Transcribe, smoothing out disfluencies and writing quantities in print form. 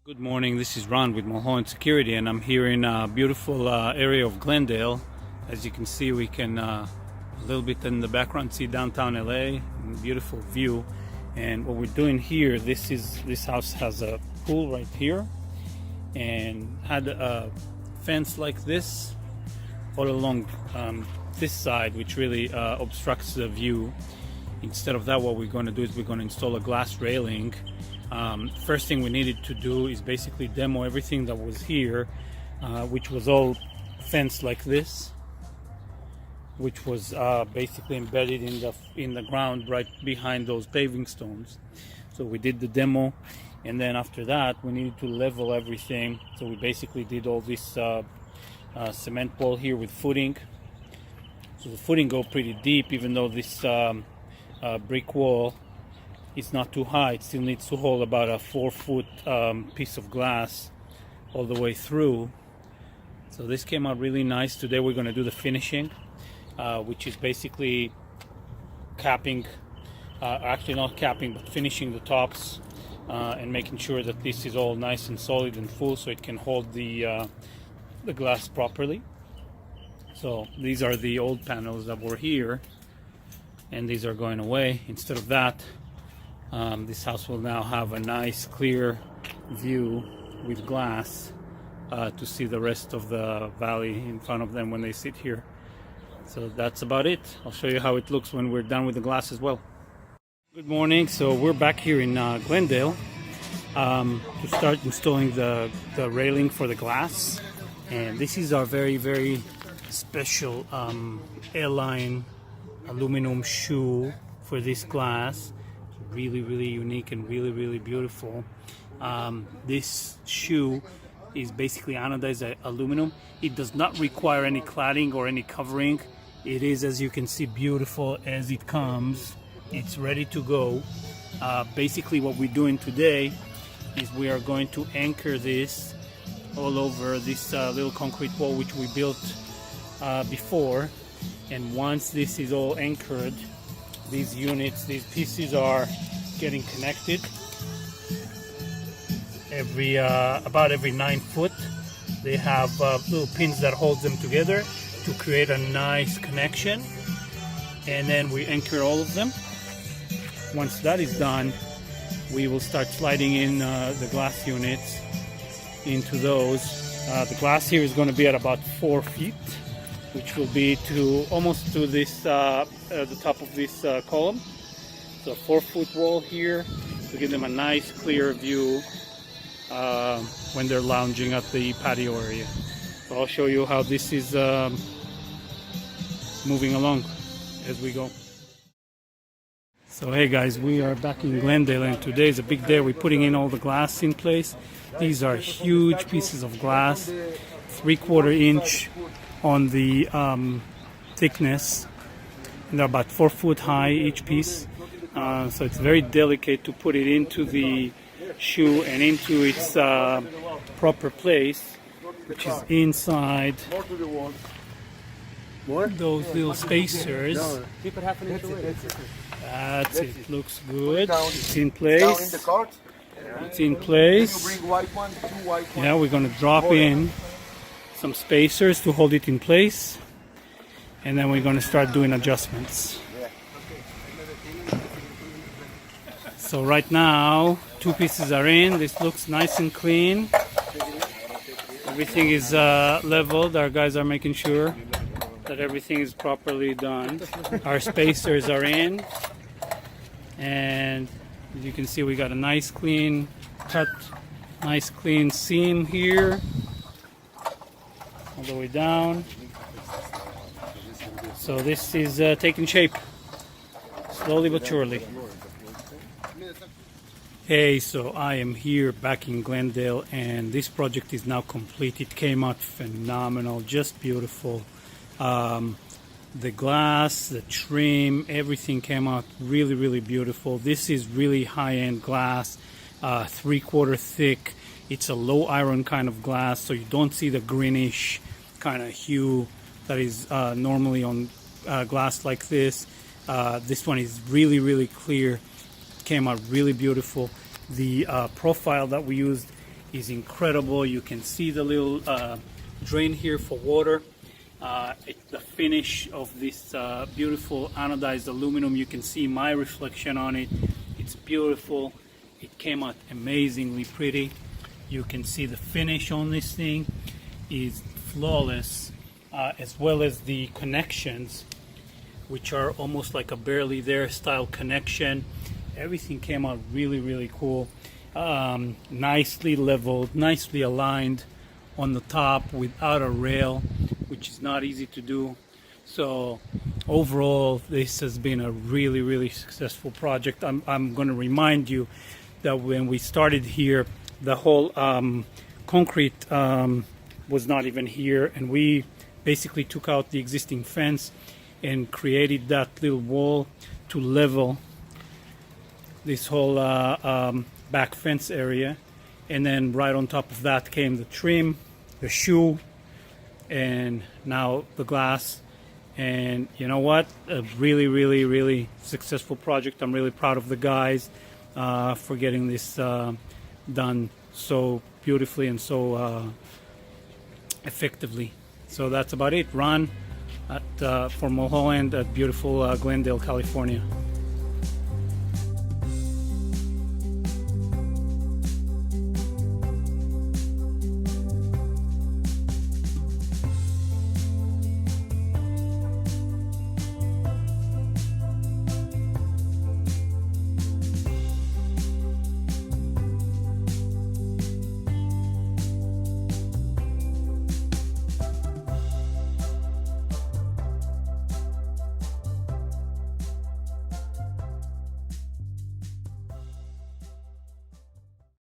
Good morning, this is Ron with Mulholland Security, and I'm here in a beautiful area of Glendale. As you can see, we can a little bit in the background see downtown LA, beautiful view. And what we're doing here, this house has a pool right here and had a fence like this all along this side, which really obstructs the view. Instead of that, what we're going to do is we're going to install a glass railing. First thing we needed to do is basically demo everything that was here, which was all fenced like this, which was basically embedded in the ground right behind those paving stones. So we did the demo, and then after that we needed to level everything. So we basically did all this cement wall here with footing. So the footing go pretty deep, even though this brick wall it's not too high. It still needs to hold about a 4-foot piece of glass all the way through. So this came out really nice. Today we're going to do the finishing, which is basically capping, actually not capping, but finishing the tops and making sure that this is all nice and solid and full so it can hold the glass properly. So these are the old panels that were here, and these are going away. Instead of that, this house will now have a nice clear view with glass to see the rest of the valley in front of them when they sit here. So that's about it. I'll show you how it looks when we're done with the glass as well. Good morning. So we're back here in Glendale to start installing the railing for the glass. And this is our very special airline aluminum shoe for this glass. Really unique and really beautiful. This shoe is basically anodized aluminum. It does not require any cladding or any covering. It is, as you can see, beautiful as it comes. It's ready to go. Basically what we're doing today is we are going to anchor this all over this little concrete wall which we built before. And once this is all anchored, these units, these pieces are getting connected about every 9 foot. They have little pins that hold them together to create a nice connection, and then we anchor all of them. Once that is done, we will start sliding in the glass units into those. The glass here is going to be at about 4 feet, which will be almost to this the top of this column. So 4-foot wall here to give them a nice clear view when they're lounging at the patio area. So I'll show you how this is moving along as we go. So hey guys, we are back in Glendale, and today is a big day. We're putting in all the glass in place. These are huge pieces of glass, 3/4 inch on the thickness, and they're about 4 foot high each piece. So it's very delicate to put it into the shoe and into its proper place, which is inside those little spacers. That's it. Looks good. It's in place. It's in place. Yeah, we're going to drop in some spacers to hold it in place, and then we're going to start doing adjustments. So right now 2 pieces are in. This looks nice and clean. Everything is leveled. Our guys are making sure that everything is properly done. Our spacers are in, and as you can see, we got a nice clean cut, nice clean seam here all the way down. So this is taking shape slowly but surely. Hey, so I am here back in Glendale, and this project is now complete. It came out phenomenal, just beautiful. The glass, the trim, everything came out really beautiful. This is really high-end glass, 3/4 thick. It's a low iron kind of glass, so you don't see the greenish kind of hue that is normally on glass like this. This one is really clear. Came out really beautiful. The profile that we used is incredible. You can see the little drain here for water. The finish of this beautiful anodized aluminum, you can see my reflection on it. It's beautiful. It came out amazingly pretty. You can see the finish on this thing is flawless, as well as the connections, which are almost like a barely there style connection. Everything came out really, really cool. Nicely leveled, nicely aligned on the top without a rail, which is not easy to do. So overall, this has been a really, really successful project. I'm going to remind you that when we started here, the whole concrete was not even here, and we basically took out the existing fence and created that little wall to level this whole back fence area. And then right on top of that came the trim, the shoe, and now the glass. And you know what, a really, really, really successful project. I'm really proud of the guys for getting this done so beautifully and so effectively. So that's about it. Ron for Mulholland at beautiful Glendale, California.